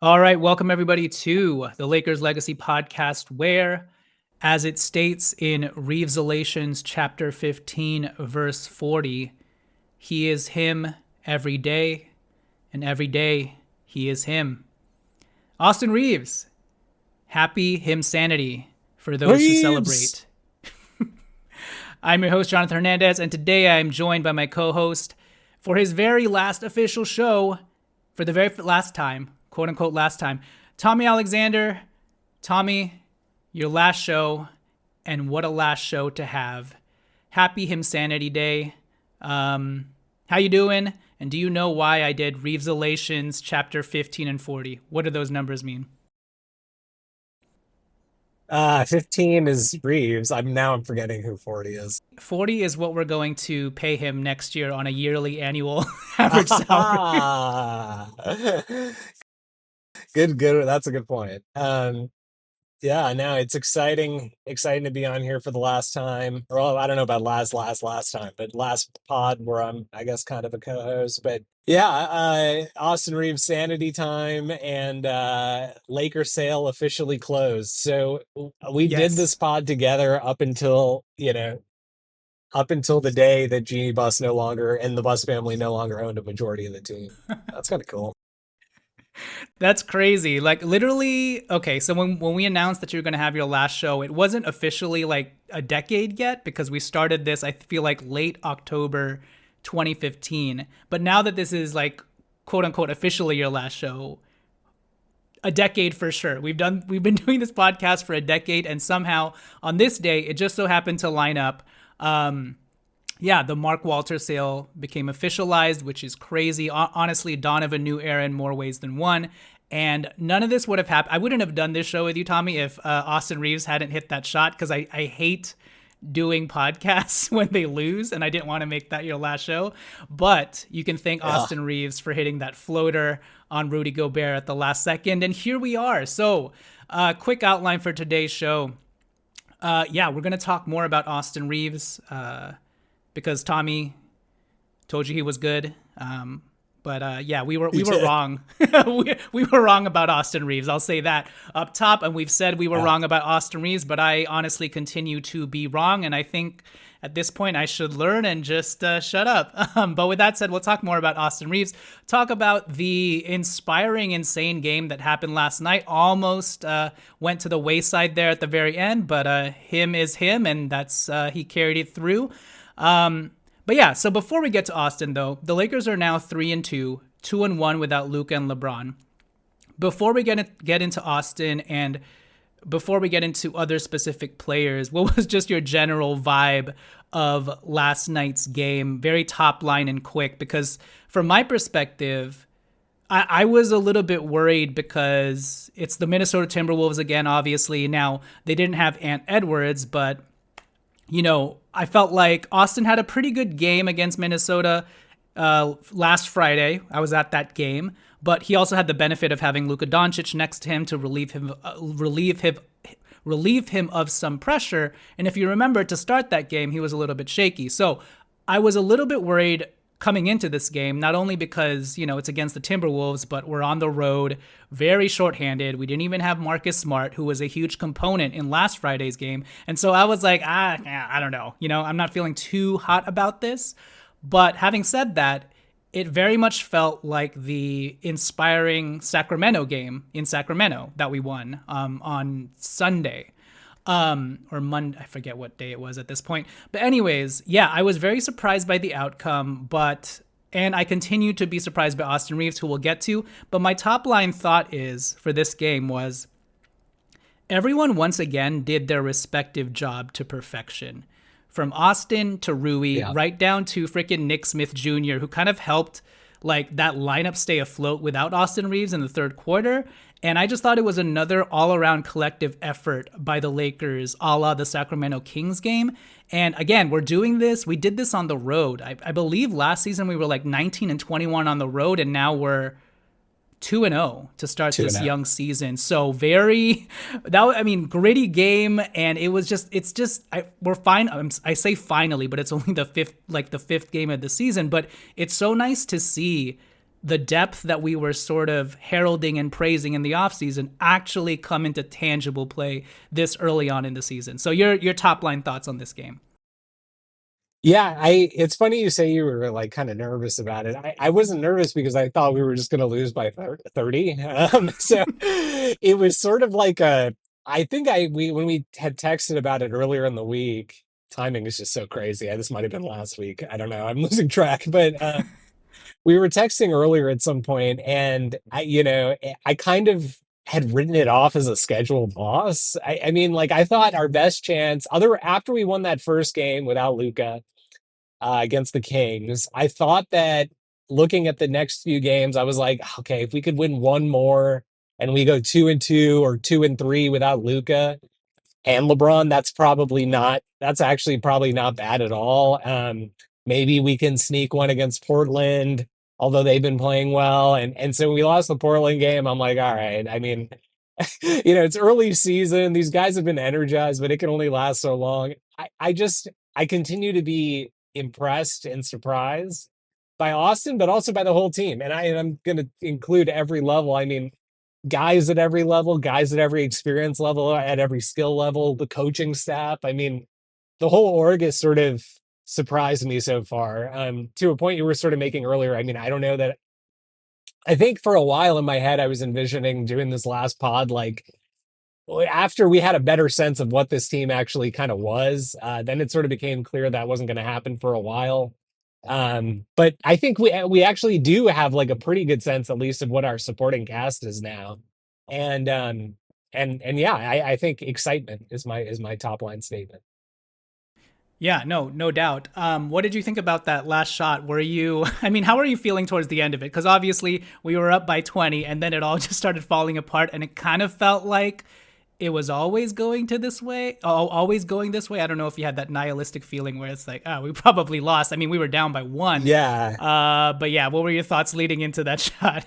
All right, welcome everybody to the Lakers Legacy Podcast, where, as it states in Reaves chapter 15, verse 40, he is him every day, and every day he is him. Austin Reaves, happy him-sanity for those who Reeves! celebrate. I'm your host, Jonathan Hernandez, and today I am joined by my co-host for his very last official show, for the very last time, quote unquote last time, Tommy Alexander. Tommy, your last show, and what a last show to have. Happy Him-sanity Day. How you doing? And do you know why I did Reaves chapter 15 and 40? What do those numbers mean? 15 is Reeves. I'm forgetting who 40 is. 40 is what we're going to pay him next year on a yearly annual average salary. Good. That's a good point. Yeah, no, it's exciting to be on here for the last time. Or well, I don't know about last time, but last pod where I'm, I guess, kind of a co-host. But yeah, Austin Reaves sanity time and Laker sale officially closed. So we did this Yes. pod together up until the day that Jeannie Buss no longer and the Buss family no longer owned a majority of the team. That's kind of cool. That's crazy. Like literally, okay, so when we announced that you were going to have your last show, it wasn't officially like a decade yet because we started this I feel like late October 2015. But now that this is like quote unquote officially your last show, a decade for sure. We've been doing this podcast for a decade, and somehow on this day it just so happened to line up. Yeah, the Mark Walter sale became officialized, which is crazy. Honestly, dawn of a new era in more ways than one. And none of this would have happened. I wouldn't have done this show with you, Tommy, if Austin Reaves hadn't hit that shot, because I hate doing podcasts when they lose, and I didn't want to make that your last show. But you can thank Yeah. Austin Reaves for hitting that floater on Rudy Gobert at the last second. And here we are. So, quick outline for today's show. Yeah, we're going to talk more about Austin Reaves. Because Tommy told you he was good. But yeah, we were He did. wrong. we were wrong about Austin Reaves. I'll say that up top, and we've said we were Yeah. wrong about Austin Reaves. But I honestly continue to be wrong, and I think at this point I should learn and just shut up. But with that said, we'll talk more about Austin Reaves. Talk about the inspiring, insane game that happened last night. Almost went to the wayside there at the very end, but him is him, and that's he carried it through. But yeah, so before we get to Austin, though, the Lakers are now 3-2, 2-1 without Luka and LeBron. Before we get into Austin and before we get into other specific players, what was just your general vibe of last night's game? Very top line and quick, because from my perspective, I was a little bit worried because it's the Minnesota Timberwolves again, obviously. Now, they didn't have Ant Edwards, but I felt like Austin had a pretty good game against Minnesota last Friday. I was at that game, but he also had the benefit of having Luka Doncic next to him to relieve him of some pressure. And if you remember, to start that game, he was a little bit shaky. So I was a little bit worried coming into this game, not only because, it's against the Timberwolves, but we're on the road, very shorthanded. We didn't even have Marcus Smart, who was a huge component in last Friday's game. And so I was like, I don't know. I'm not feeling too hot about this. But having said that, it very much felt like the inspiring Sacramento game in Sacramento that we won on Sunday. Or Monday, I forget what day it was at this point. But anyways, yeah, I was very surprised by the outcome, and I continue to be surprised by Austin Reaves, who we'll get to. But my top line thought for this game was everyone once again did their respective job to perfection. From Austin to Rui, Yeah. right down to freaking Nick Smith Jr., who kind of helped like that lineup stay afloat without Austin Reaves in the third quarter. And I just thought it was another all-around collective effort by the Lakers, a la the Sacramento Kings game. And again, we did this on the road. I believe last season we were like 19-21 on the road, and now we're 2-0 to start 2 this and 0. young season. So gritty game, and we're fine. I say finally, but it's only the fifth game of the season. But it's so nice to see the depth that we were sort of heralding and praising in the offseason actually come into tangible play this early on in the season. So your top line thoughts on this game. Yeah, I it's funny you say you were like kind of nervous about it. I wasn't nervous because I thought we were just going to lose by 30. So it was sort of like a I think I we when we had texted about it earlier in the week, timing is just so crazy. This might have been last week. I don't know. I'm losing track, but we were texting earlier at some point and I kind of had written it off as a scheduled loss. I mean, like I thought our best chance other after we won that first game without Luca against the Kings. I thought that looking at the next few games, I was like, okay, if we could win one more and we go 2-2 or 2-3 without Luca and LeBron, that's actually probably not bad at all. Maybe we can sneak one against Portland, although they've been playing well. And so we lost the Portland game. I'm like, all right. I mean, it's early season. These guys have been energized, but it can only last so long. I continue to be impressed and surprised by Austin, but also by the whole team. And I'm going to include every level. I mean, guys at every level, guys at every experience level, at every skill level, the coaching staff. I mean, the whole org has sort of surprised me so far. To a point you were sort of making earlier. I mean, I don't know that I think for a while in my head, I was envisioning doing this last pod like after we had a better sense of what this team actually kind of was. Then it sort of became clear that wasn't going to happen for a while. But I think we actually do have like a pretty good sense, at least, of what our supporting cast is now. And and yeah, I think excitement is my top line statement. Yeah, no doubt. What did you think about that last shot? Were you, I mean, how were you feeling towards the end of it? Because obviously we were up by 20 and then it all just started falling apart and it kind of felt like it was always going to this way, always going this way. I don't know if you had that nihilistic feeling where it's like, oh, we probably lost. I mean, we were down by one. Yeah. But yeah, what were your thoughts leading into that shot?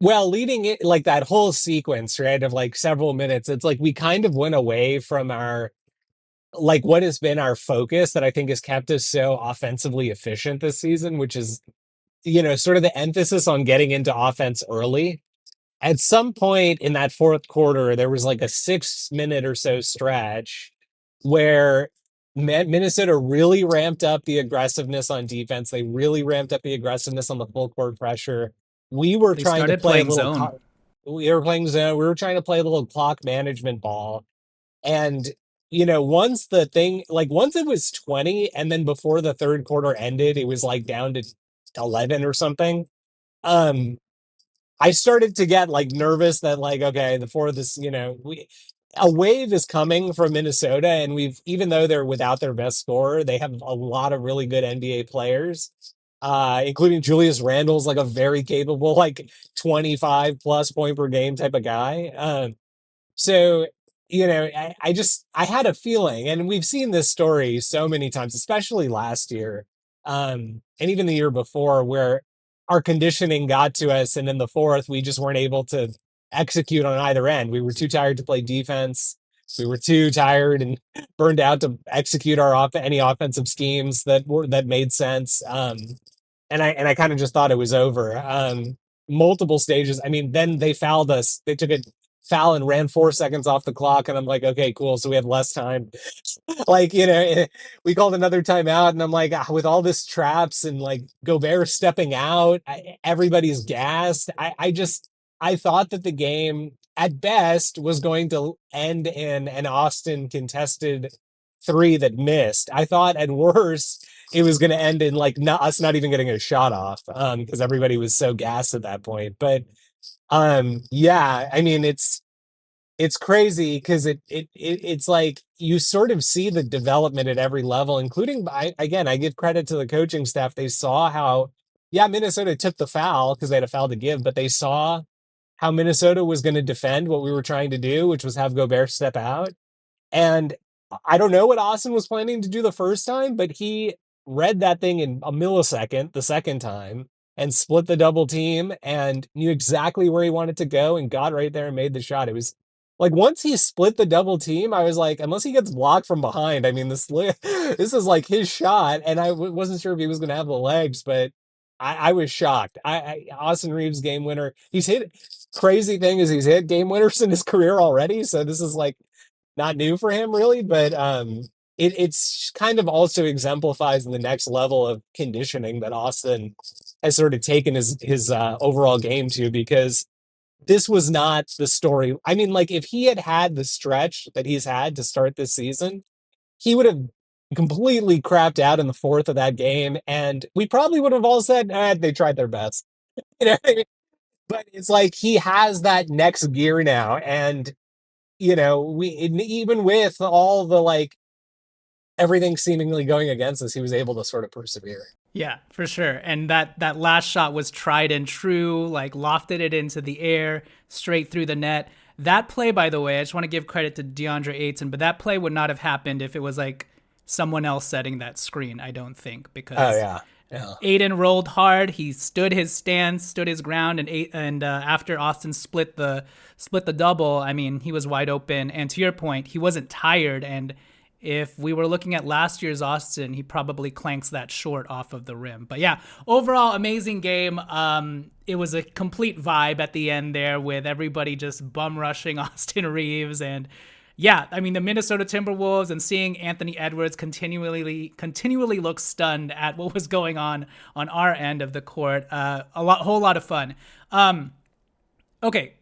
Well, leading it like that whole sequence, right, of like several minutes, it's like we kind of went away from our like what has been our focus that I think has kept us so offensively efficient this season, which is, sort of the emphasis on getting into offense early. At some point in that fourth quarter, there was like a 6 minute or so stretch where Minnesota really ramped up the aggressiveness on defense. They really ramped up the aggressiveness on the full court pressure. We were They trying to started play a playing little, zone. we were playing zone. We were trying to play a little clock management ball. And, once it was 20 and then before the third quarter ended, it was like down to 11 or something. Um, I started to get like nervous that like, okay, before this, a wave is coming from Minnesota, and even though they're without their best scorer, they have a lot of really good NBA players, including Julius Randle's like a very capable, like 25 plus point per game type of guy. So, I had a feeling, and we've seen this story so many times, especially last year, and even the year before, where our conditioning got to us, and in the fourth, we just weren't able to execute on either end. We were too tired to play defense. We were too tired and burned out to execute any offensive schemes that made sense. And I kind of just thought it was over. Multiple stages. I mean, then they fouled us. They took a foul and ran 4 seconds off the clock, and I'm like, okay, cool. So we have less time. Like, we called another timeout, and I'm like, with all this traps and like Gobert stepping out, everybody's gassed. I thought that the game at best was going to end in an Austin contested three that missed. I thought at worst it was going to end in like us not even getting a shot off, because everybody was so gassed at that point. But yeah, I mean, it's crazy because it's like you sort of see the development at every level, including again, I give credit to the coaching staff. They saw how, yeah, Minnesota took the foul because they had a foul to give, but they saw how Minnesota was going to defend what we were trying to do, which was have Gobert step out. And I don't know what Austin was planning to do the first time, but he read that thing in a millisecond the second time and split the double team and knew exactly where he wanted to go and got right there and made the shot. It was like once he split the double team, I was like, unless he gets blocked from behind, I mean, this is like his shot. And I wasn't sure if he was going to have the legs, but I was shocked. Austin Reaves game winner. He's hit crazy thing is he's hit game winners in his career already. So this is like not new for him really, but it's kind of also exemplifies the next level of conditioning that Austin has sort of taken his overall game to, because this was not the story. I mean, like if he had had the stretch that he's had to start this season, he would have completely crapped out in the fourth of that game, and we probably would have all said, they tried their best. You know what I mean? But it's like he has that next gear now, and even with all the like everything seemingly going against us, he was able to sort of persevere. Yeah, for sure. And that last shot was tried and true, like lofted it into the air, straight through the net. That play, by the way, I just want to give credit to DeAndre Ayton, but that play would not have happened if it was like someone else setting that screen, I don't think, because Oh yeah. Aiden rolled hard. He stood his stance, stood his ground, and after Austin split the double, I mean, he was wide open. And to your point, he wasn't tired. And if we were looking at last year's Austin, he probably clanks that short off of the rim. But yeah, overall, amazing game. It was a complete vibe at the end there with everybody just bum rushing Austin Reaves. And yeah, I mean, the Minnesota Timberwolves, and seeing Anthony Edwards continually look stunned at what was going on our end of the court. Whole lot of fun. Okay.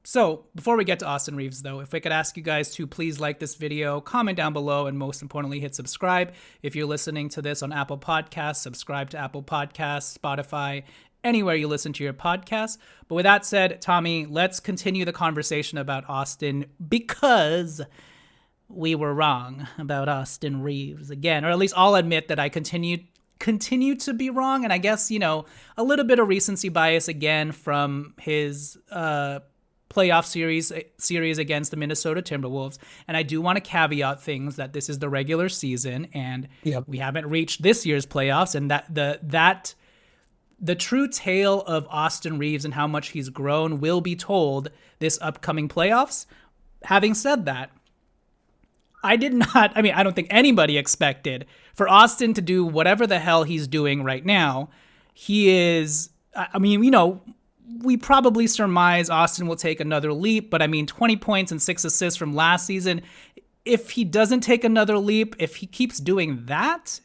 So before we get to Austin Reaves, though, if I could ask you guys to please like this video, comment down below, and most importantly, hit subscribe. If you're listening to this on Apple Podcasts, subscribe to Apple Podcasts, Spotify, anywhere you listen to your podcasts. But with that said, Tommy, let's continue the conversation about Austin, because we were wrong about Austin Reaves again, or at least I'll admit that I continue to be wrong. And I guess, a little bit of recency bias again from his playoff series against the Minnesota Timberwolves. And I do want to caveat things that this is the regular season, and we haven't reached this year's playoffs, and that the true tale of Austin Reaves and how much he's grown will be told this upcoming playoffs. Having said that, I don't think anybody expected for Austin to do whatever the hell he's doing right now. We probably surmise Austin will take another leap, but 20 points and 6 assists from last season. If he doesn't take another leap, if he keeps doing that,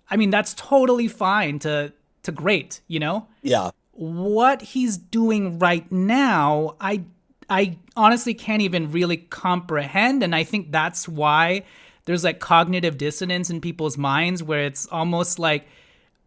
that's totally fine to great, Yeah. What he's doing right now, I honestly can't even really comprehend, and I think that's why there's like cognitive dissonance in people's minds, where it's almost like,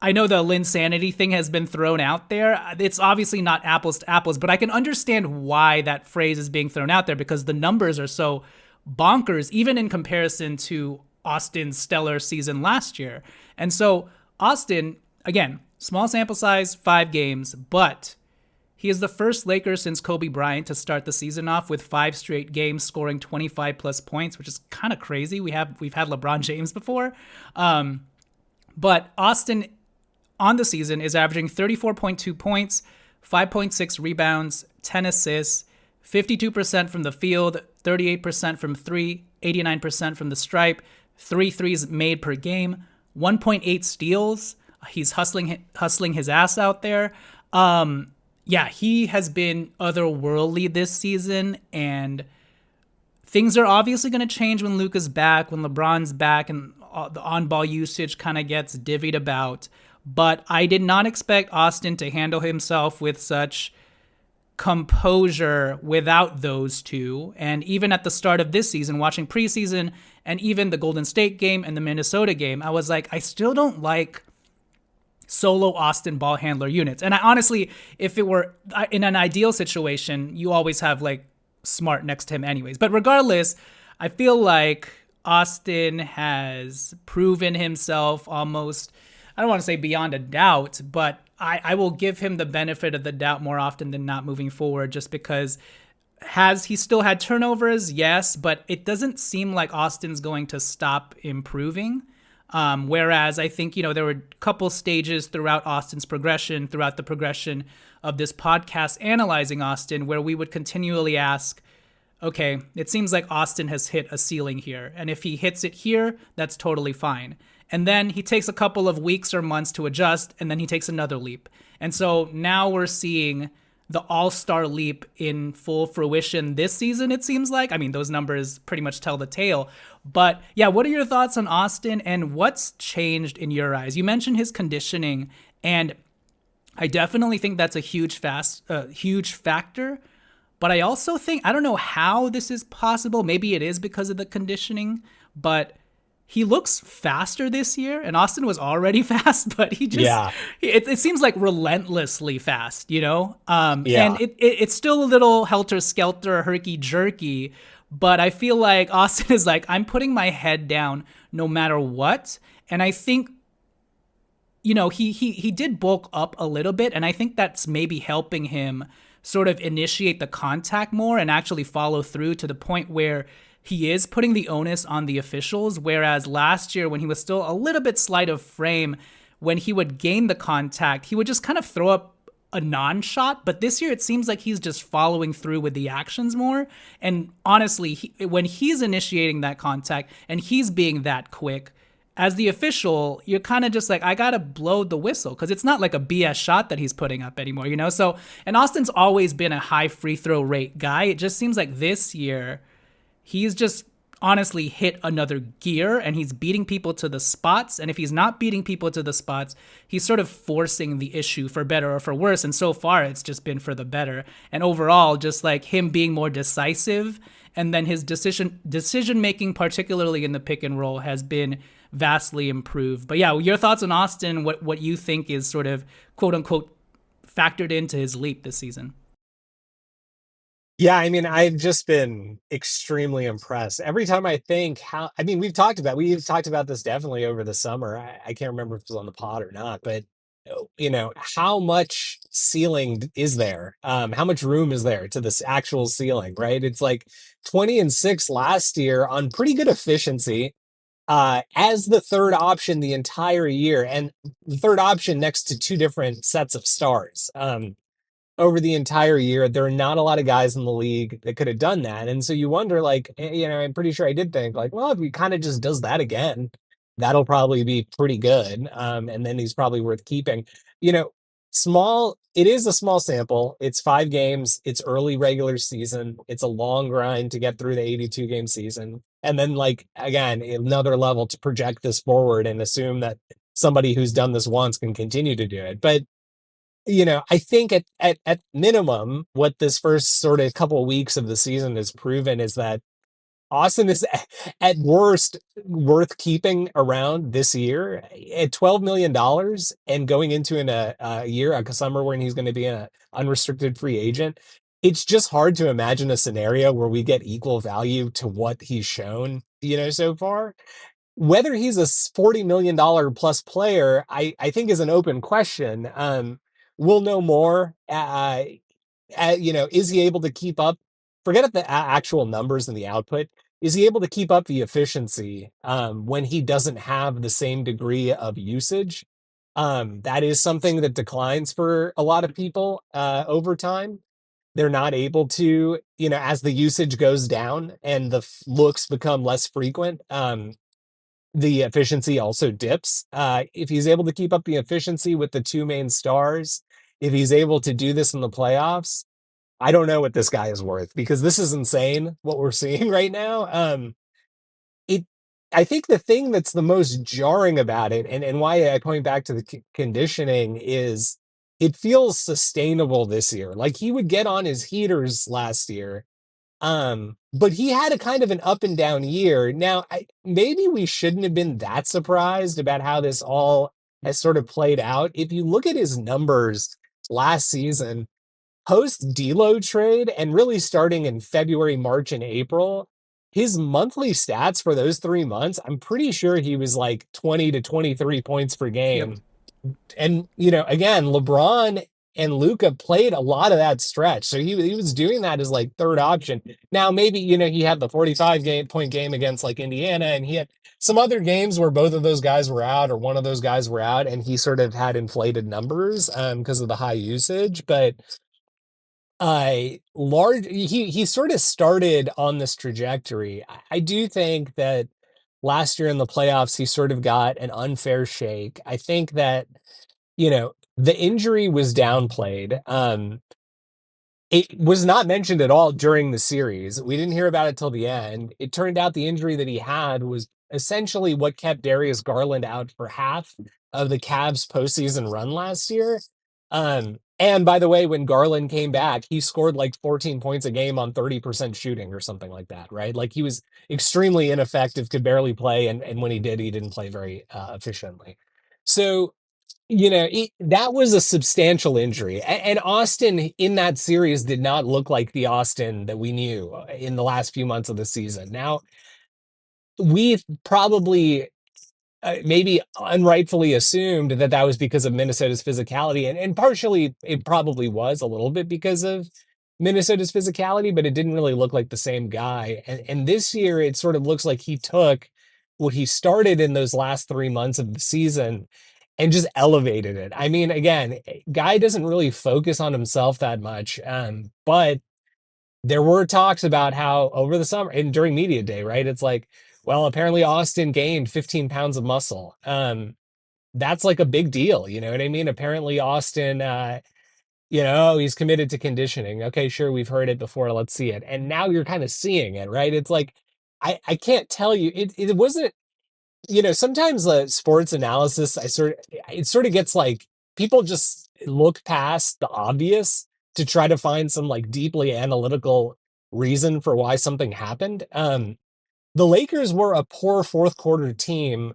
I know the Linsanity thing has been thrown out there. It's obviously not apples to apples, but I can understand why that phrase is being thrown out there, because the numbers are so bonkers, even in comparison to Austin's stellar season last year. And so Austin, again, small sample size, 5 games, but he is the first Laker since Kobe Bryant to start the season off with 5 straight games scoring 25 plus points, which is kind of crazy. We've had LeBron James before. But Austin on the season is averaging 34.2 points, 5.6 rebounds, 10 assists, 52% from the field, 38% from 3, 89% from the stripe, 3 threes made per game, 1.8 steals. He's hustling his ass out there. He has been otherworldly this season, and things are obviously going to change when Luka's back, when LeBron's back, and the on-ball usage kind of gets divvied about. But I did not expect Austin to handle himself with such composure without those two. And even at the start of this season, watching preseason and even the Golden State game and the Minnesota game, I was like, I still don't like solo Austin ball handler units. And I honestly, if it were in an ideal situation, you always have like Smart next to him anyways. But regardless, I feel like Austin has proven himself almost, I don't want to say beyond a doubt, but I will give him the benefit of the doubt more often than not moving forward, just because has he still had turnovers? Yes, but it doesn't seem like Austin's going to stop improving. Whereas I think, there were a couple stages throughout Austin's progression, throughout the progression of this podcast analyzing Austin, where we would continually ask, okay, it seems like Austin has hit a ceiling here. And if he hits it here, that's totally fine. And then he takes a couple of weeks or months to adjust, and then he takes another leap. And so now we're seeing the all-star leap in full fruition this season, it seems like. I mean, those numbers pretty much tell the tale. But yeah, what are your thoughts on Austin, and what's changed in your eyes? You mentioned his conditioning, and I definitely think that's a huge factor. But I also think, I don't know how this is possible. Maybe it is because of the conditioning, but he looks faster this year. And Austin was already fast, but Yeah. it seems like relentlessly fast, you know? And Yeah. it's still a little helter skelter, herky jerky, but I feel like Austin is like, I'm putting my head down no matter what. And I think, you know, he did bulk up a little bit, and I think that's maybe helping him sort of initiate the contact more and actually follow through to the point where he is putting the onus on the officials. Whereas last year, when he was still a little bit slight of frame, when he would gain the contact, he would just kind of throw up a non-shot. But this year, it seems like he's just following through with the actions more. And honestly, when he's initiating that contact and he's being that quick, as the official, you're kind of just like, I gotta blow the whistle because it's not like a BS shot that he's putting up anymore, you know? So, and Austin's always been a high free throw rate guy. It just seems like this year, he's just honestly hit another gear and he's beating people to the spots. And if he's not beating people to the spots, he's sort of forcing the issue for better or for worse. And so far, it's just been for the better. And overall, just like him being more decisive, and then his decision making, particularly in the pick and roll, has been vastly improved. But yeah, your thoughts on Austin, what you think is sort of quote unquote factored into his leap this season. Yeah, I mean, I've just been extremely impressed. Every time I think how, I mean, we've talked about this definitely over the summer. I can't remember if it was on the pod or not, but how much ceiling is there? How much room is there to this actual ceiling, right? It's like 20 and 6 last year on pretty good efficiency, as the third option the entire year, and the third option next to two different sets of stars. Over the entire year. There are not a lot of guys in the league that could have done that. And so you wonder, like, I'm pretty sure I did think, like, well, if he kind of just does that again, that'll probably be pretty good. And then he's probably worth keeping. You know, it is a small sample. It's 5 games. It's early regular season. It's a long grind to get through the 82 game season. And then, like, again, another level to project this forward and assume that somebody who's done this once can continue to do it. But I think at minimum, what this first sort of couple of weeks of the season has proven is that Austin is at worst worth keeping around this year at $12 million and going into a year, a summer when he's going to be an unrestricted free agent. It's just hard to imagine a scenario where we get equal value to what he's shown, so far. Whether he's a $40 million plus player, I think is an open question. We'll know more. Is he able to keep up? Forget the actual numbers and the output. Is he able to keep up the efficiency when he doesn't have the same degree of usage? That is something that declines for a lot of people over time. They're not able to, as the usage goes down and the looks become less frequent. The efficiency also dips. If he's able to keep up the efficiency with the two main stars, if he's able to do this in the playoffs, I don't know what this guy is worth, because this is insane what we're seeing right now. It, I think the thing that's the most jarring about it, and why I point back to the conditioning, is it feels sustainable this year. Like, he would get on his heaters last year, but he had a kind of an up and down year. Now, maybe we shouldn't have been that surprised about how this all has sort of played out. If you look at his numbers last season, post D'Lo trade, and really starting in February, March, and April, his monthly stats for those 3 months, I'm pretty sure he was like 20 to 23 points per Yep. game. And again, LeBron and Luca played a lot of that stretch, so he was doing that as like third option. Now, maybe he had the 45 point game against like Indiana, and he had some other games where both of those guys were out, or one of those guys were out, and he sort of had inflated numbers because of the high usage. But he sort of started on this trajectory. I do think that last year in the playoffs he sort of got an unfair shake. I think that the injury was downplayed. It was not mentioned at all during the series. We didn't hear about it till the end. It turned out the injury that he had was essentially what kept Darius Garland out for half of the Cavs postseason run last year. And by the way, when Garland came back, he scored like 14 points a game on 30% shooting or something like that, right? Like he was extremely ineffective, could barely play, and when he didn't play very efficiently. So that was a substantial injury. And Austin in that series did not look like the Austin that we knew in the last few months of the season. Now, we probably maybe unrightfully assumed that that was because of Minnesota's physicality. And partially it probably was a little bit because of Minnesota's physicality, but it didn't really look like the same guy. And this year, it sort of looks like he took what he started in those last 3 months of the season and just elevated it. I mean, again, guy doesn't really focus on himself that much, but there were talks about how over the summer and during media day, right? It's like, well, apparently Austin gained 15 pounds of muscle. That's like a big deal. You know what I mean? Apparently Austin, he's committed to conditioning. Okay, sure, we've heard it before. Let's see it. And now you're kind of seeing it, right? It's like, I can't tell you, it wasn't, sometimes sports analysis, it sort of gets like people just look past the obvious to try to find some like deeply analytical reason for why something happened. The Lakers were a poor fourth quarter team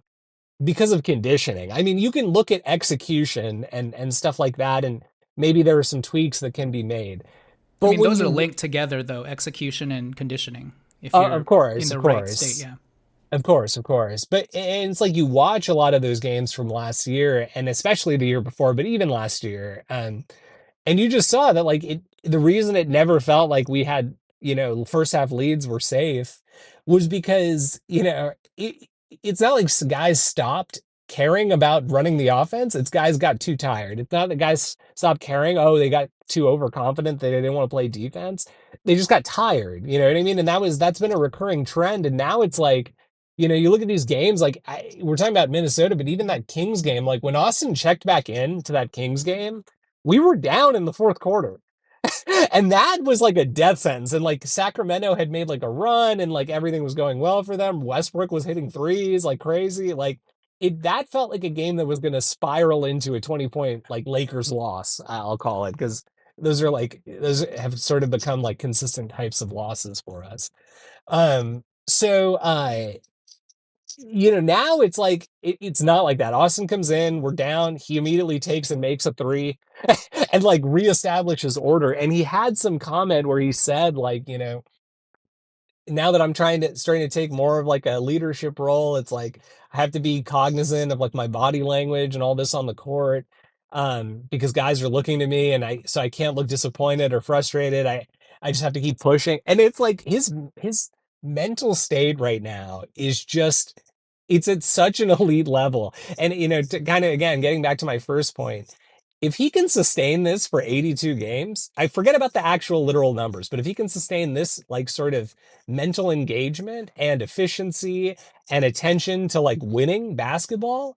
because of conditioning. I mean, you can look at execution and stuff like that, and maybe there are some tweaks that can be made. I But mean, when those are you, linked together, though, execution and conditioning, if you're of in course, the of right state, course, yeah. of course, of course. But and it's like you watch a lot of those games from last year and especially the year before, but even last year. And you just saw that like the reason it never felt like we had, first half leads were safe was because, it's not like guys stopped caring about running the offense. It's guys got too tired. It's not that guys stopped caring. Oh, they got too overconfident. They didn't want to play defense. They just got tired. You know what I mean? And that's been a recurring trend. And now it's like, you look at these games, like we're talking about Minnesota, but even that Kings game, like when Austin checked back in to that Kings game, we were down in the fourth quarter. And that was like a death sentence. And like Sacramento had made like a run and like everything was going well for them. Westbrook was hitting threes like crazy. Like that felt like a game that was going to spiral into a 20-point like Lakers loss, I'll call it, because those have sort of become like consistent types of losses for us. So now it's like it's not like that. Austin comes in, we're down, he immediately takes and makes a three and like reestablishes order. And he had some comment where he said, like, now that I'm starting to take more of like a leadership role, it's like I have to be cognizant of like my body language and all this on the court. Because guys are looking to me and I can't look disappointed or frustrated. I just have to keep pushing. And it's like his mental state right now is just it's at such an elite level. And to kind of again getting back to my first point, if he can sustain this for 82 games, I forget about the actual literal numbers, but if he can sustain this like sort of mental engagement and efficiency and attention to like winning basketball,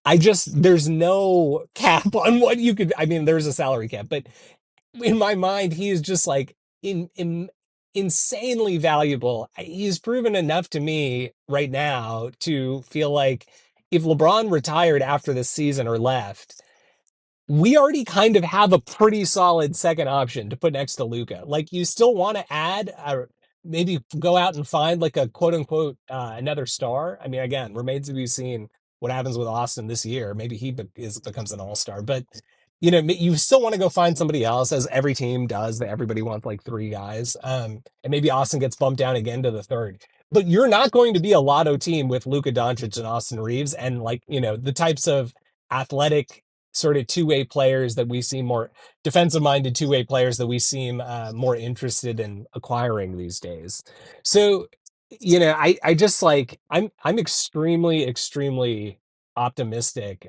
there's no cap on what you could. I mean, there's a salary cap, but in my mind, he is just like insanely valuable. He's proven enough to me right now to feel like if LeBron retired after this season or left, we already kind of have a pretty solid second option to put next to Luca. Like you still want to add maybe go out and find like a quote unquote another star. I mean, again, remains to be seen what happens with Austin this year. Maybe becomes an all-star, but you still want to go find somebody else, as every team does. That everybody wants like three guys, and maybe Austin gets bumped down again to the third. But you're not going to be a lotto team with Luka Doncic and Austin Reaves, and like the types of athletic sort of two-way players that we see more defensive-minded two-way players that we seem more interested in acquiring these days. So, I just like I'm extremely, extremely optimistic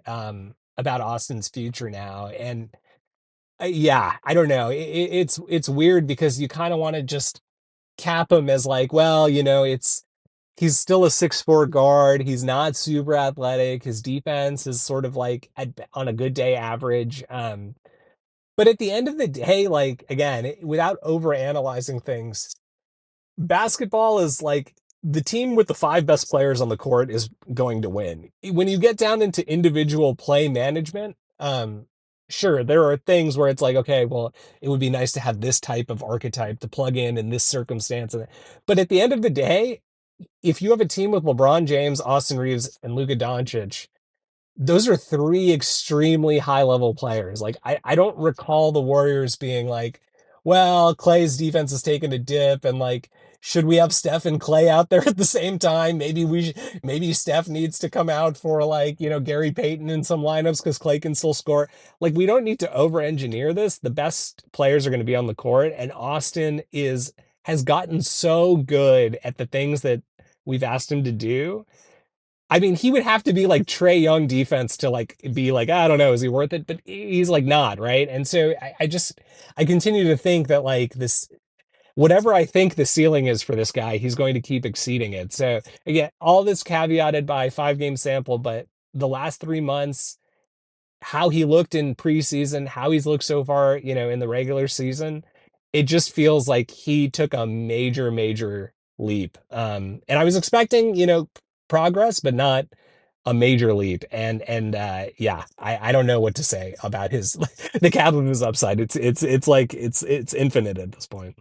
about Austin's future now. And yeah, I don't know. It's weird because you kind of want to just cap him as like, well, it's he's still a 6'4" guard. He's not super athletic. His defense is sort of like on a good day average. But at the end of the day, like again, without over analyzing things, basketball is like the team with the five best players on the court is going to win. When you get down into individual play management, sure, there are things where it's like, okay, well, it would be nice to have this type of archetype to plug in this circumstance. But at the end of the day, if you have a team with LeBron James, Austin Reaves, and Luka Doncic, those are three extremely high level players. Like I don't recall the Warriors being like, well, Clay's defense has taken a dip and like should we have Steph and Clay out there at the same time? Maybe Steph needs to come out for like, Gary Payton in some lineups because Clay can still score. Like we don't need to over engineer this. The best players are going to be on the court, and Austin has gotten so good at the things that we've asked him to do. I mean, he would have to be like Trey Young defense to like be like, I don't know, is he worth it? But he's like not, right? And so I continue to think that like this, whatever I think the ceiling is for this guy, he's going to keep exceeding it. So again, all this caveated by 5 game sample, but the last 3 months, how he looked in preseason, how he's looked so far, in the regular season, it just feels like he took a major, major leap. And I was expecting, progress, but not a major leap. And yeah, I don't know what to say about his the cap of his upside. It's like it's infinite at this point.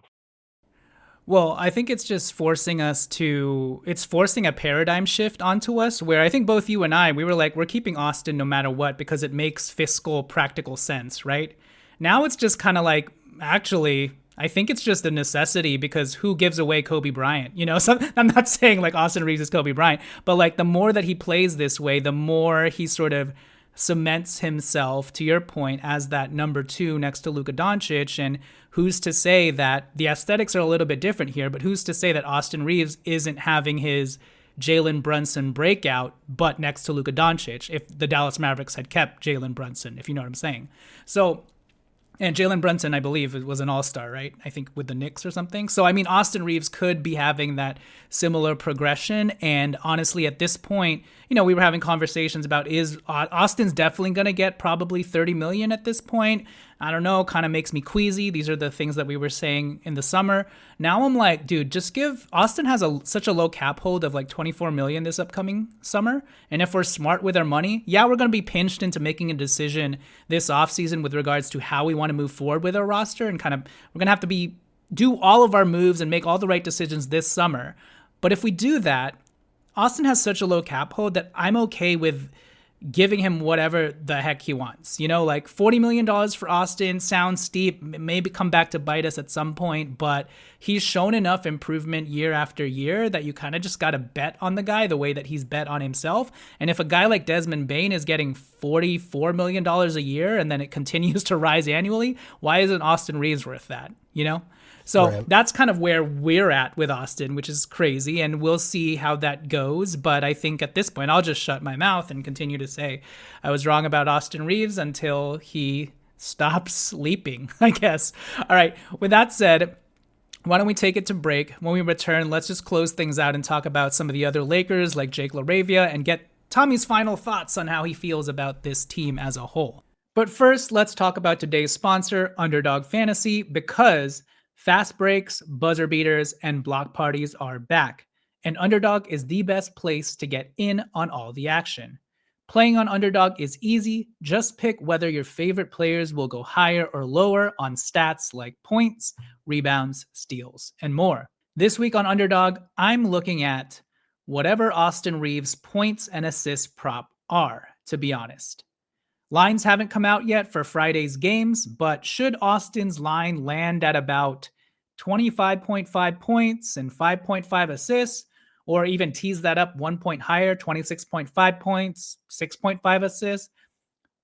Well, I think it's just it's forcing a paradigm shift onto us where I think both you and we were like, we're keeping Austin no matter what because it makes fiscal, practical sense, right? Now it's just kind of like, actually, I think it's just a necessity because who gives away Kobe Bryant? So I'm not saying like Austin Reaves is Kobe Bryant, but like the more that he plays this way, the more he sort of cements himself, to your point, as that number two next to Luka Doncic. And who's to say that the aesthetics are a little bit different here, but who's to say that Austin Reaves isn't having his Jalen Brunson breakout, but next to Luka Doncic, if the Dallas Mavericks had kept Jalen Brunson, if you know what I'm saying. So, and Jalen Brunson, I believe, was an all-star, right? I think with the Knicks or something. So, I mean, Austin Reaves could be having that similar progression. And honestly, at this point, we were having conversations about is Austin's definitely going to get probably 30 million at this point. I don't know, kind of makes me queasy. These are the things that we were saying in the summer. Now I'm like, dude, just give Austin has such a low cap hold of like 24 million this upcoming summer. And if we're smart with our money, yeah, we're going to be pinched into making a decision this offseason with regards to how we want to move forward with our roster. And kind of, we're going to have to do all of our moves and make all the right decisions this summer. But if we do that, Austin has such a low cap hold that I'm okay with giving him whatever the heck he wants. Like $40 million for Austin sounds steep, maybe come back to bite us at some point, but he's shown enough improvement year after year that you kind of just got to bet on the guy the way that he's bet on himself. And if a guy like Desmond Bane is getting $44 million a year and then it continues to rise annually, why isn't Austin Reaves worth that? So Right. that's kind of where we're at with Austin, which is crazy, and we'll see how that goes. But I think at this point, I'll just shut my mouth and continue to say I was wrong about Austin Reaves until he stops leaping, I guess. All right, with that said, why don't we take it to break? When we return, let's just close things out and talk about some of the other Lakers like Jake Laravia and get Tommy's final thoughts on how he feels about this team as a whole. But first, let's talk about today's sponsor, Underdog Fantasy, because fast breaks, buzzer beaters, and block parties are back, and Underdog is the best place to get in on all the action. Playing on Underdog is easy. Just pick whether your favorite players will go higher or lower on stats like points, rebounds, steals, and more. This week on Underdog, I'm looking at whatever Austin Reaves' points and assists prop are, to be honest. Lines haven't come out yet for Friday's games, but should Austin's line land at about 25.5 points and 5.5 assists, or even tease that up 1 point higher, 26.5 points, 6.5 assists,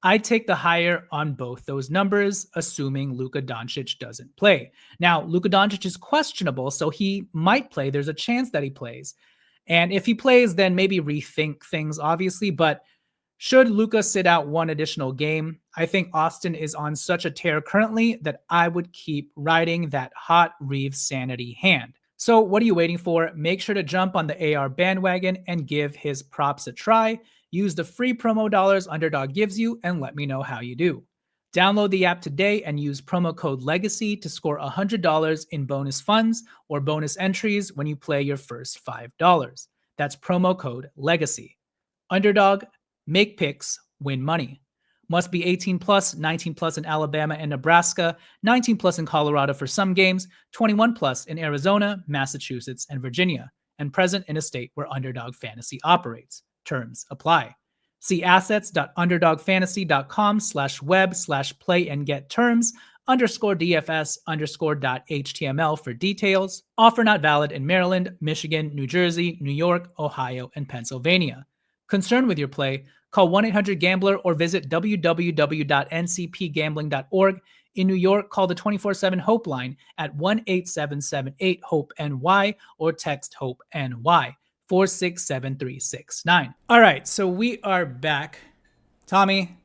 I'd take the higher on both those numbers, assuming Luka Doncic doesn't play. Now, Luka Doncic is questionable, so he might play. There's a chance that he plays. And if he plays, then maybe rethink things, obviously, but should Luka sit out one additional game, I think Austin is on such a tear currently that I would keep riding that hot Reeves sanity hand. So, what are you waiting for? Make sure to jump on the AR bandwagon and give his props a try. Use the free promo dollars Underdog gives you and let me know how you do. Download the app today and use promo code LEGACY to score $100 in bonus funds or bonus entries when you play your first $5. That's promo code LEGACY. Underdog, make picks, win money. Must be 18 plus, 19 plus in Alabama and Nebraska, 19 plus in Colorado for some games, 21 plus in Arizona, Massachusetts, and Virginia, and present in a state where Underdog Fantasy operates. Terms apply. See assets.underdogfantasy.com/web/play and get terms _DFS_.html for details. Offer not valid in Maryland, Michigan, New Jersey, New York, Ohio, and Pennsylvania. Concerned with your play? Call 1-800-GAMBLER or visit www.ncpgambling.org. In New York, call the 24/7 Hope line at 1-877-8-HOPE-NY or text HOPE-NY 467-369. All right, so we are back. Tommy,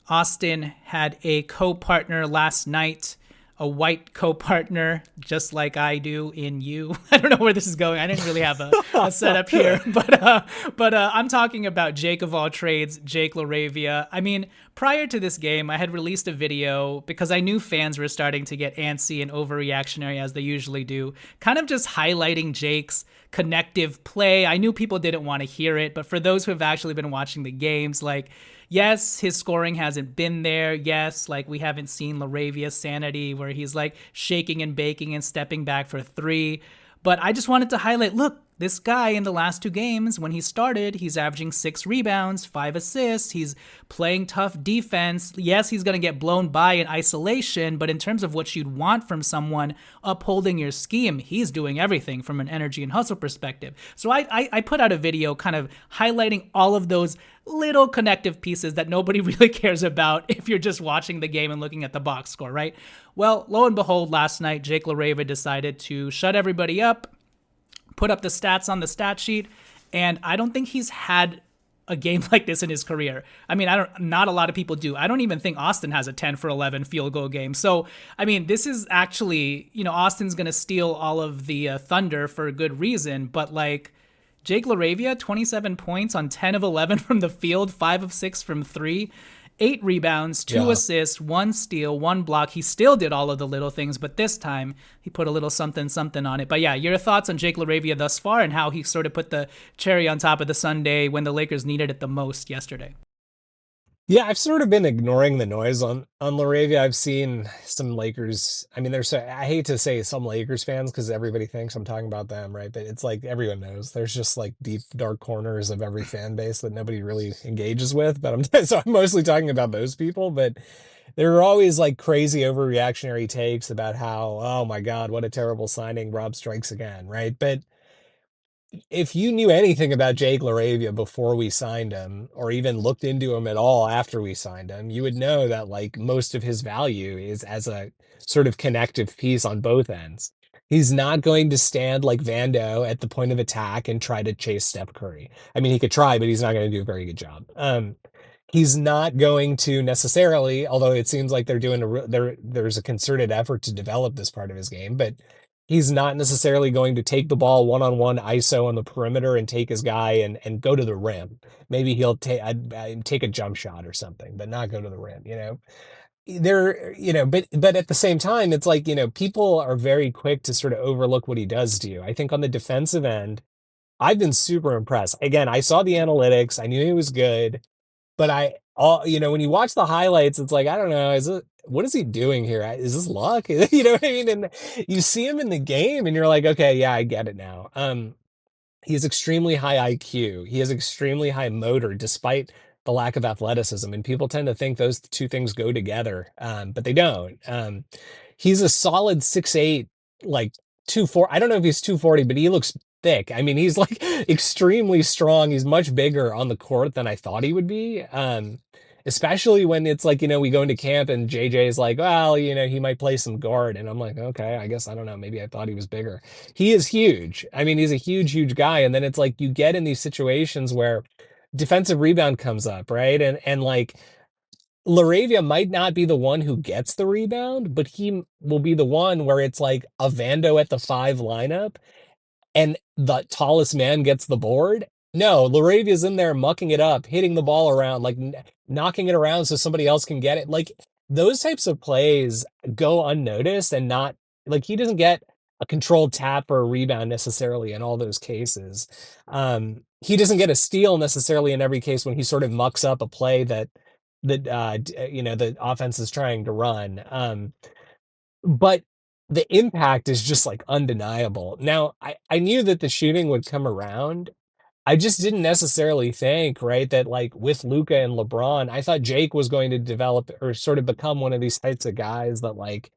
Austin had a co-partner last night, a white co-partner, just like I do in you. I don't know where this is going. I didn't really have a setup here, but I'm talking about Jake of all trades, Jake Laravia. I mean, prior to this game, I had released a video because I knew fans were starting to get antsy and overreactionary as they usually do, kind of just highlighting Jake's connective play. I knew people didn't want to hear it, but for those who have actually been watching the games, like, yes, his scoring hasn't been there. Yes, like we haven't seen Laravia's sanity where he's like shaking and baking and stepping back for three. But I just wanted to highlight, look, this guy in the last two games, when he started, he's averaging 6 rebounds, 5 assists. He's playing tough defense. Yes, he's going to get blown by in isolation, but in terms of what you'd want from someone upholding your scheme, he's doing everything from an energy and hustle perspective. So I put out a video kind of highlighting all of those little connective pieces that nobody really cares about if you're just watching the game and looking at the box score, right? Well, lo and behold, last night, Jake Laravia decided to shut everybody up, put up the stats on the stat sheet, and I don't think he's had a game like this in his career. I mean, not a lot of people do. I don't even think Austin has a 10 for 11 field goal game. So, I mean, this is actually, Austin's going to steal all of the thunder for a good reason, but like Jake Laravia, 27 points on 10 of 11 from the field, 5 of 6 from 3. 8 rebounds, 2 assists, 1 steal, 1 block. He still did all of the little things, but this time he put a little something on it. But yeah, your thoughts on Jake Laravia thus far and how he sort of put the cherry on top of the sundae when the Lakers needed it the most yesterday. Yeah, I've sort of been ignoring the noise on Laravia. I've seen some Lakers. I mean, I hate to say some Lakers fans because everybody thinks I'm talking about them, right? But it's like everyone knows there's just like deep dark corners of every fan base that nobody really engages with. But I'm mostly talking about those people. But there are always like crazy overreactionary takes about how, oh my God, what a terrible signing, Rob strikes again, right? But if you knew anything about Jake Laravia before we signed him, or even looked into him at all after we signed him, you would know that like most of his value is as a sort of connective piece on both ends. He's not going to stand like Vando at the point of attack and try to chase Steph Curry. I mean, he could try, but he's not going to do a very good job. He's not going to necessarily, although it seems like there's a concerted effort to develop this part of his game, but he's not necessarily going to take the ball one-on-one ISO on the perimeter and take his guy and go to the rim. Maybe he'll take a jump shot or something, but not go to the rim, but at the same time, it's like, people are very quick to sort of overlook what he does to you. I think on the defensive end, I've been super impressed. Again, I saw the analytics. I knew he was good. But when you watch the highlights, it's like, I don't know, what is he doing here? Is this luck? You know what I mean? And you see him in the game and you're like, okay, yeah, I get it now. He has extremely high IQ. He has extremely high motor, despite the lack of athleticism. And people tend to think those two things go together, but they don't. He's a solid 6'8", like 240. I don't know if he's 240, but he looks thick. I mean, he's like extremely strong. He's much bigger on the court than I thought he would be. Especially when it's like, we go into camp and JJ is like, well, he might play some guard. And I'm like, okay, I guess, I don't know. Maybe I thought he was bigger. He is huge. I mean, he's a huge, huge guy. And then it's like, you get in these situations where defensive rebound comes up, right? And like, Laravia might not be the one who gets the rebound, but he will be the one where it's like a Vando at the five lineup and the tallest man gets the board. No, Laravia's in there mucking it up, hitting the ball around, like knocking it around so somebody else can get it. Like those types of plays go unnoticed and not like he doesn't get a controlled tap or a rebound necessarily in all those cases. He doesn't get a steal necessarily in every case when he sort of mucks up a play that the offense is trying to run. But the impact is just like undeniable. Now, I knew that the shooting would come around. I just didn't necessarily think, right, that like with Luca and LeBron, I thought Jake was going to develop or sort of become one of these types of guys that like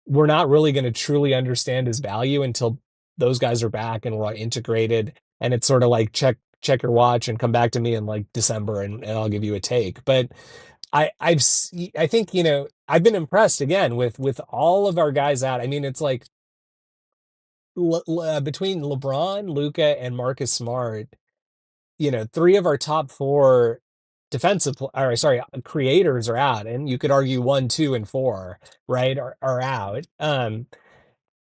we're not really going to truly understand his value until those guys are back and we're integrated. And it's sort of like check your watch and come back to me in like December and I'll give you a take. But I think I've been impressed again with all of our guys out. I mean, it's like between LeBron, Luca, and Marcus Smart, three of our top four or sorry, creators are out, and you could argue one, two, and four, right, are out.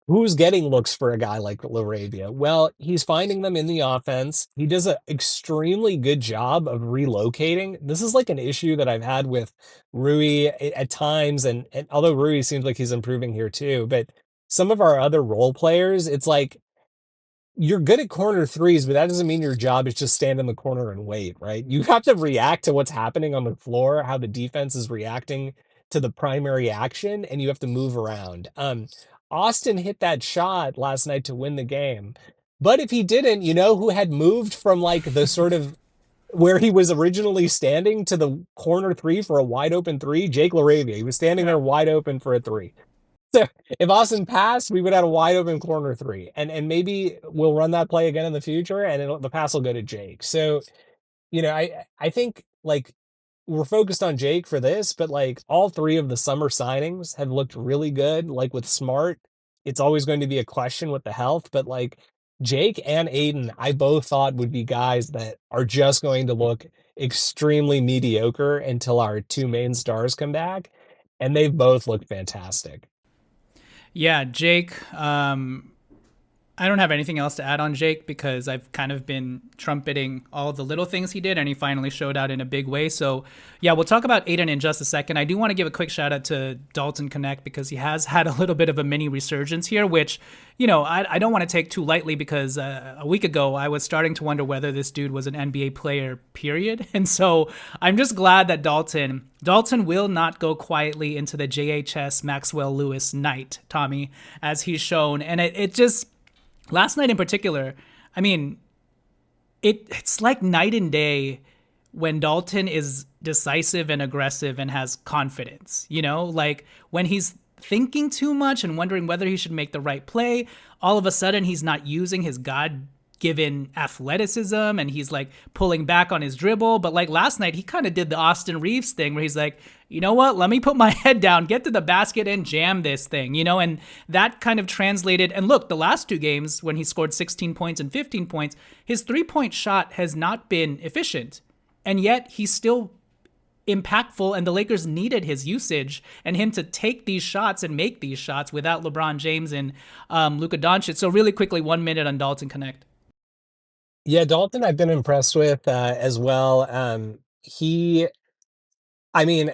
Who's getting looks for a guy like Laravia? Well, he's finding them in the offense. He does an extremely good job of relocating. This is like an issue that I've had with Rui at times, and although Rui seems like he's improving here too, but some of our other role players, it's like you're good at corner threes, but that doesn't mean your job is just stand in the corner and wait, right? You have to react to what's happening on the floor, how the defense is reacting to the primary action, and you have to move around. Austin hit that shot last night to win the game. But if he didn't, who had moved from like the sort of where he was originally standing to the corner three for a wide open three? Jake Laravia. He was standing Yeah. there wide open for a three. So if Austin passed, we would have a wide open corner three, and maybe we'll run that play again in the future, and the pass will go to Jake. So I think like we're focused on Jake for this, but like all three of the summer signings have looked really good. Like with Smart, it's always going to be a question with the health, but like Jake and Aiden, I both thought would be guys that are just going to look extremely mediocre until our two main stars come back, and they've both looked fantastic. Yeah, Jake. I don't have anything else to add on Jake because I've kind of been trumpeting all the little things he did, and he finally showed out in a big way. So, yeah, we'll talk about Aiden in just a second. I do want to give a quick shout out to Dalton Knecht because he has had a little bit of a mini resurgence here, which, I don't want to take too lightly because a week ago I was starting to wonder whether this dude was an NBA player, period. And so I'm just glad that Dalton will not go quietly into the JHS Maxwell Lewis night, Tommy, as he's shown. And it just last night in particular, I mean, it's like night and day when Dalton is decisive and aggressive and has confidence, like when he's thinking too much and wondering whether he should make the right play, all of a sudden he's not using his God given athleticism and he's like pulling back on his dribble. But like last night, he kind of did the Austin Reaves thing where he's like, you know what, let me put my head down, get to the basket and jam this thing, and that kind of translated. And look, the last two games when he scored 16 points and 15 points, his 3-point shot has not been efficient. And yet he's still impactful, and the Lakers needed his usage and him to take these shots and make these shots without LeBron James and Luka Doncic. So really quickly, 1 minute on Dalton Knecht. Yeah, Dalton, I've been impressed with as well. I mean,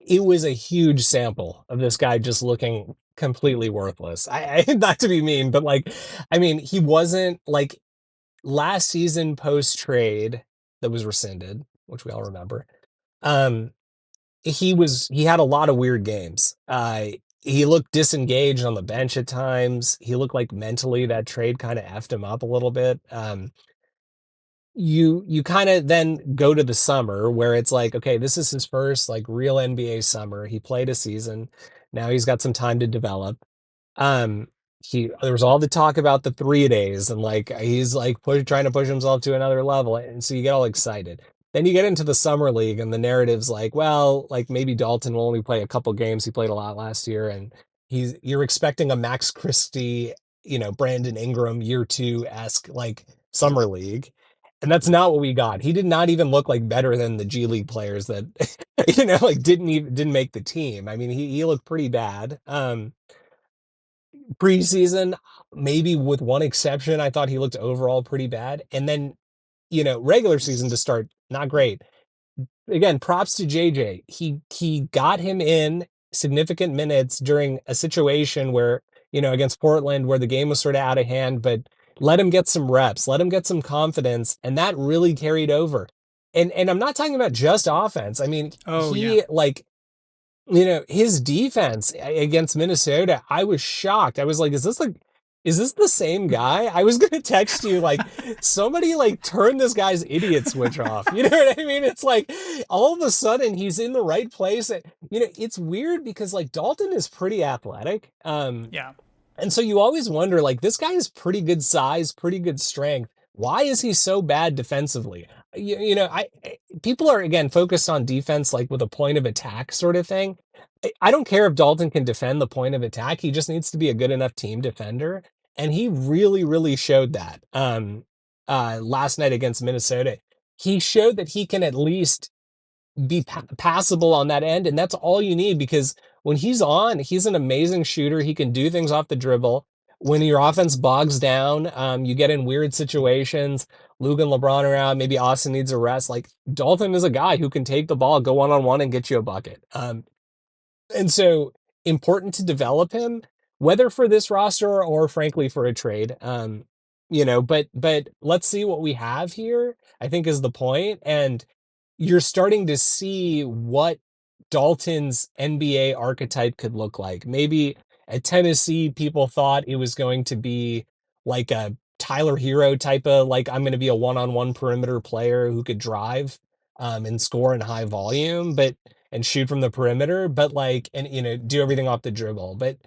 it was a huge sample of this guy just looking completely worthless. I not to be mean, but like, I mean, he wasn't like last season post trade that was rescinded, which we all remember. Um, he had a lot of weird games. He looked disengaged on the bench at times. He looked like mentally that trade kind of effed him up a little bit. You kind of then go to the summer where it's like, okay, this is his first like real NBA summer. He played a season. Now he's got some time to develop. Um, he there was all the talk about the 3 days and like he's like trying to push himself to another level, and so you get all excited. Then you get into the summer league, and the narrative's like, well, like maybe Dalton will only play a couple games. He played a lot last year, and you're expecting a Max Christie, Brandon Ingram year two esque like summer league, And that's not what we got. He did not even look like better than the G League players that like didn't make the team. I mean, he looked pretty bad. Preseason, maybe with one exception, I thought he looked overall pretty bad. And then, regular season to start, not great. Again, props to JJ. He got him in significant minutes during a situation where, against Portland where the game was sort of out of hand, but let him get some reps, let him get some confidence, and that really carried over. And I'm not talking about just offense. I mean, Oh yeah. he like his defense against Minnesota, I was shocked. I was like, is this the same guy? I was gonna text you like somebody like turn this guy's idiot switch off. You know what I mean? It's like all of a sudden he's in the right place. It's weird because like Dalton is pretty athletic. Yeah. And so you always wonder, like, this guy is pretty good size, pretty good strength. Why is he so bad defensively? People are again focused on defense, like with a point of attack sort of thing. I don't care if Dalton can defend the point of attack. He just needs to be a good enough team defender, and he really, really showed that. Last night against Minnesota, he showed that he can at least be passable on that end, and that's all you need because when he's on, he's an amazing shooter. He can do things off the dribble. When your offense bogs down, you get in weird situations. Luke and LeBron are out. Maybe Austin needs a rest. Like Dalton is a guy who can take the ball, go one on one, and get you a bucket. And so important to develop him, whether for this roster or frankly for a trade. But let's see what we have here, I think is the point. And you're starting to see what Dalton's NBA archetype could look like. Maybe at Tennessee, people thought it was going to be like a Tyler Hero type of like I'm going to be a one-on-one perimeter player who could drive and score in high volume, but and shoot from the perimeter, but like and do everything off the dribble. But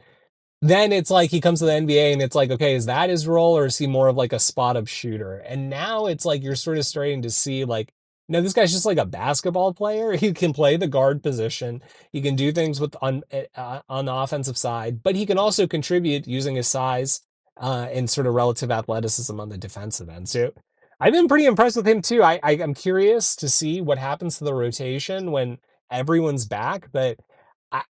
then it's like he comes to the NBA and it's like, okay, is that his role or is he more of like a spot up shooter? And now it's like you're sort of starting to see like, no, this guy's just like a basketball player. He can play the guard position. He can do things on the offensive side, but he can also contribute using his size and sort of relative athleticism on the defensive end. So I've been pretty impressed with him too. I'm curious to see what happens to the rotation when everyone's back, but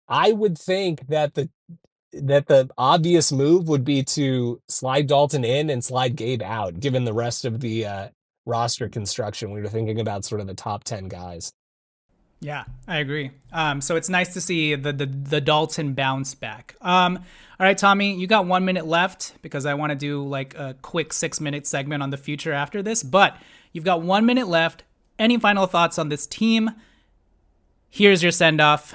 I would think that the obvious move would be to slide Dalton in and slide Gabe out, given the rest of the roster construction. We were thinking about sort of the top 10 guys. Yeah, I agree. So it's nice to see the Dalton bounce back. All right, Tommy, you got 1 minute left because I want to do like a quick 6 minute segment on the future after this. But you've got 1 minute left. Any final thoughts on this team? Here's your send off.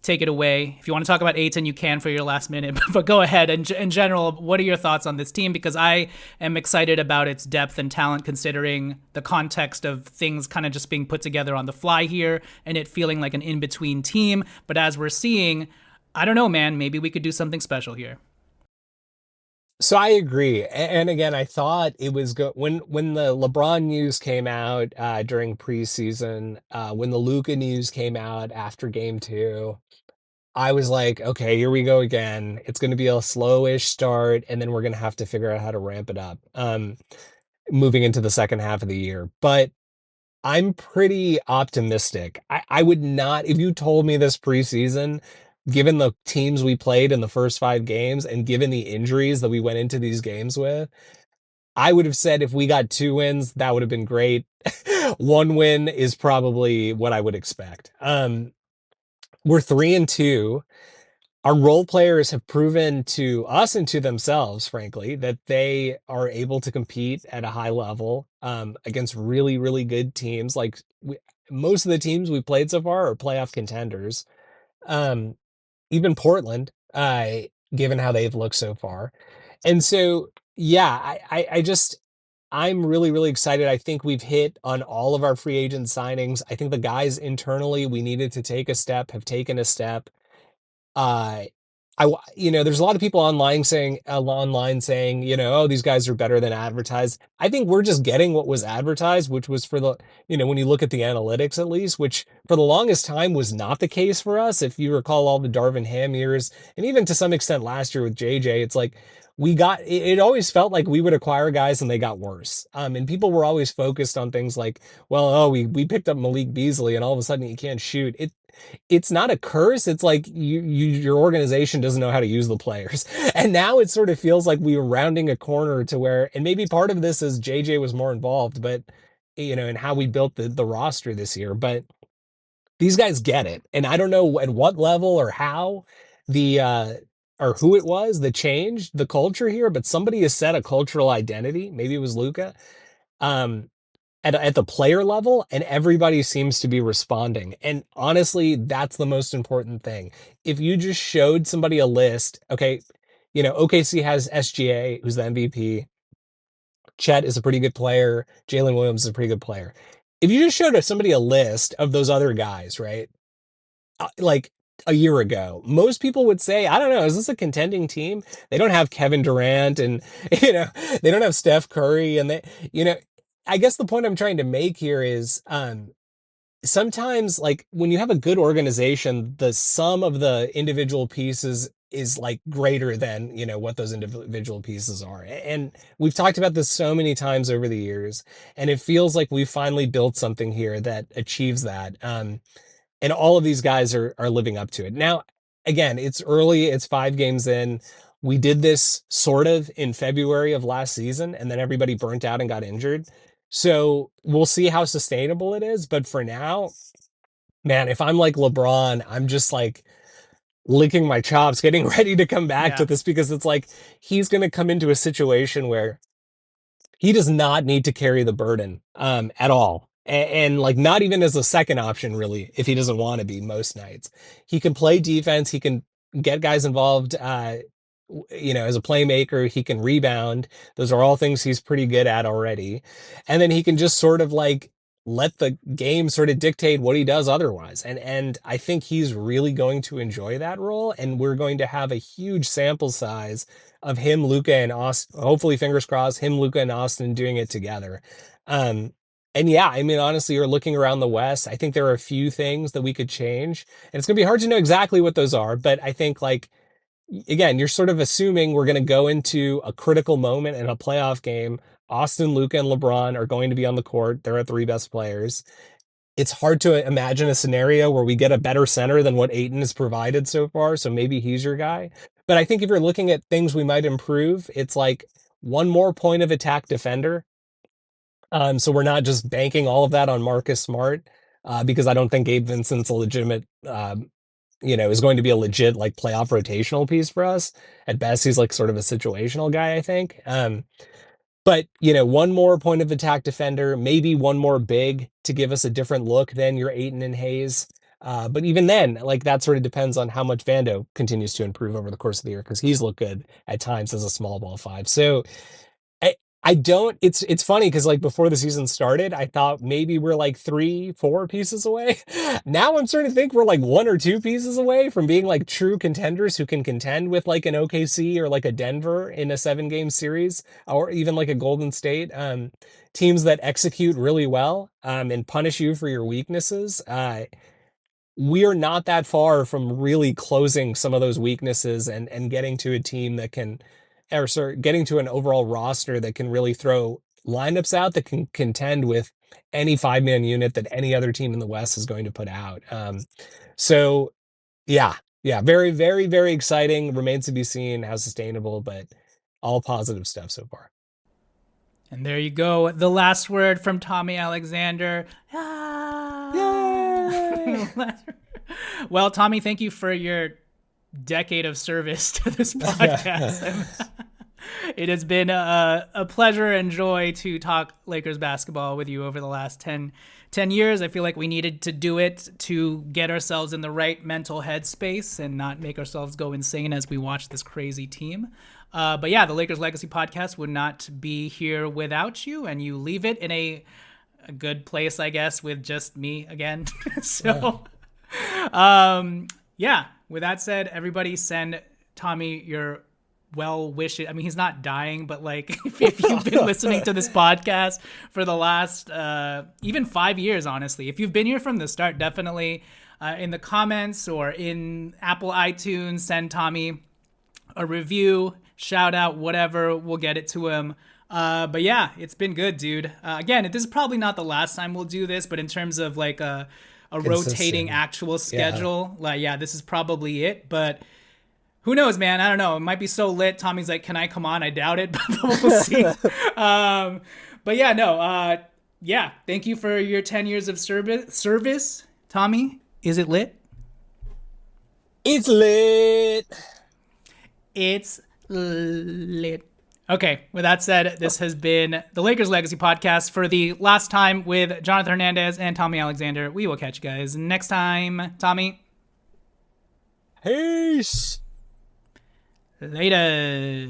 Take it away. If you want to talk about Ayton, you can for your last minute, but go ahead. And in general, what are your thoughts on this team? Because I am excited about its depth and talent considering the context of things kind of just being put together on the fly here and it feeling like an in-between team. But as we're seeing, I don't know, man, maybe we could do something special here. So I agree. And again, I thought it was good when the LeBron news came out during preseason, when the Luka news came out after game 2. I was like, okay, here we go again. It's going to be a slowish start, and then we're going to have to figure out how to ramp it up moving into the second half of the year. But I'm pretty optimistic. I would not, if you told me this preseason, given the teams we played in the first 5 games and given the injuries that we went into these games with, I would have said if we got 2 wins, that would have been great. 1 win is probably what I would expect. We're 3-2. Our role players have proven to us and to themselves, frankly, that they are able to compete at a high level against really, really good teams. Like most of the teams we played so far are playoff contenders. Um, Even Portland, given how they've looked so far. And so, yeah, I'm really, really excited. I think we've hit on all of our free agent signings. I think the guys internally we needed to take a step have taken a step. Uh, there's a lot of people online saying, oh, these guys are better than advertised. I think we're just getting what was advertised, which was for the, when you look at the analytics at least, which for the longest time was not the case for us. If you recall all the Darvin Ham years, and even to some extent last year with JJ, it's like it always felt like we would acquire guys and they got worse. And people were always focused on things like, well, oh, we picked up Malik Beasley and all of a sudden he can't shoot. It's not a curse. It's like your organization doesn't know how to use the players. And now it sort of feels like we were rounding a corner to where, and maybe part of this is JJ was more involved, but in how we built the roster this year, but these guys get it. And I don't know at what level or how the, or who it was that changed the culture here, but somebody has set a cultural identity. Maybe it was Luca. Um, at the player level, and everybody seems to be responding. And honestly, that's the most important thing. If you just showed somebody a list, okay, OKC has SGA, who's the MVP. Chet is a pretty good player. Jalen Williams is a pretty good player. If you just showed somebody a list of those other guys, right? Like a year ago, most people would say, I don't know, is this a contending team? They don't have Kevin Durant and, they don't have Steph Curry. And I guess the point I'm trying to make here is, sometimes like when you have a good organization, the sum of the individual pieces is like greater than, what those individual pieces are. And we've talked about this so many times over the years, and it feels like we've finally built something here that achieves that. And all of these guys are living up to it. Now, again, it's early, it's 5 games in. We did this sort of in February of last season, and then everybody burnt out and got injured. So we'll see how sustainable it is. But for now, man, if I'm like LeBron, I'm just like licking my chops, getting ready to come back to Yeah. this, because it's like he's going to come into a situation where he does not need to carry the burden at all. And like not even as a second option, really, if he doesn't want to be most nights. He can play defense. He can get guys involved, as a playmaker. He can rebound. Those are all things he's pretty good at already. And then he can just sort of like let the game sort of dictate what he does otherwise. And I think he's really going to enjoy that role. And we're going to have a huge sample size of him, Luca, and Austin. Hopefully, fingers crossed, him, Luca, and Austin doing it together. Um, and yeah, I mean, honestly, you're looking around the West. I think there are a few things that we could change, and it's going to be hard to know exactly what those are. But I think, like, again, you're sort of assuming we're going to go into a critical moment in a playoff game. Austin, Luca, and LeBron are going to be on the court. They're our 3 best players. It's hard to imagine a scenario where we get a better center than what Ayton has provided so far. So maybe he's your guy. But I think if you're looking at things we might improve, it's like one more point of attack defender. So we're not just banking all of that on Marcus Smart, because I don't think Gabe Vincent's a legitimate, is going to be a legit like playoff rotational piece for us. At best, he's like sort of a situational guy, I think. But, one more point of attack defender, maybe one more big to give us a different look than your Ayton and Hayes. But even then, like that sort of depends on how much Vando continues to improve over the course of the year, because he's looked good at times as a small ball 5. So I don't, it's funny because like before the season started, I thought maybe we're like 3, 4 pieces away. Now I'm starting to think we're like 1 or 2 pieces away from being like true contenders who can contend with like an OKC or like a Denver in a 7-game series, or even like a Golden State. Teams that execute really well, and punish you for your weaknesses. We are not that far from really closing some of those weaknesses and getting to a team that can, or sorry, getting to an overall roster that can really throw lineups out that can contend with any 5-man unit that any other team in the West is going to put out. So yeah, very, very, very exciting. Remains to be seen how sustainable, but all positive stuff so far. And there you go. The last word from Tommy Alexander. Yay! Well, Tommy, thank you for your decade of service to this podcast. It has been a pleasure and joy to talk Lakers basketball with you over the last 10 years. I feel like we needed to do it to get ourselves in the right mental headspace and not make ourselves go insane as we watch this crazy team. But yeah, the Lakers Legacy podcast would not be here without you, and you leave it in a good place, I guess, with just me again. So, yeah, with that said, everybody send Tommy your well wishes. I mean, he's not dying, but like if you've been listening to this podcast for the last even 5 years, honestly, if you've been here from the start, definitely in the comments or in Apple iTunes, send Tommy a review. shout out, whatever. We'll get it to him. But yeah, it's been good, dude. Again, this is probably not the last time we'll do this, but in terms of like a rotating Consistent. actual Yeah. schedule, like yeah, this is probably it. But who knows, man? I don't know. It might be so lit. Tommy's like, "Can I come on?" I doubt it, but we'll see. Um, but yeah, no. Yeah, thank you for your 10 years of service, Tommy. Is it lit? It's lit. It's lit. Okay, with that said, this has been the Lakers Legacy Podcast for the last time with Jonathan Hernandez and Tommy Alexander. We will catch you guys next time. Tommy, Peace. later.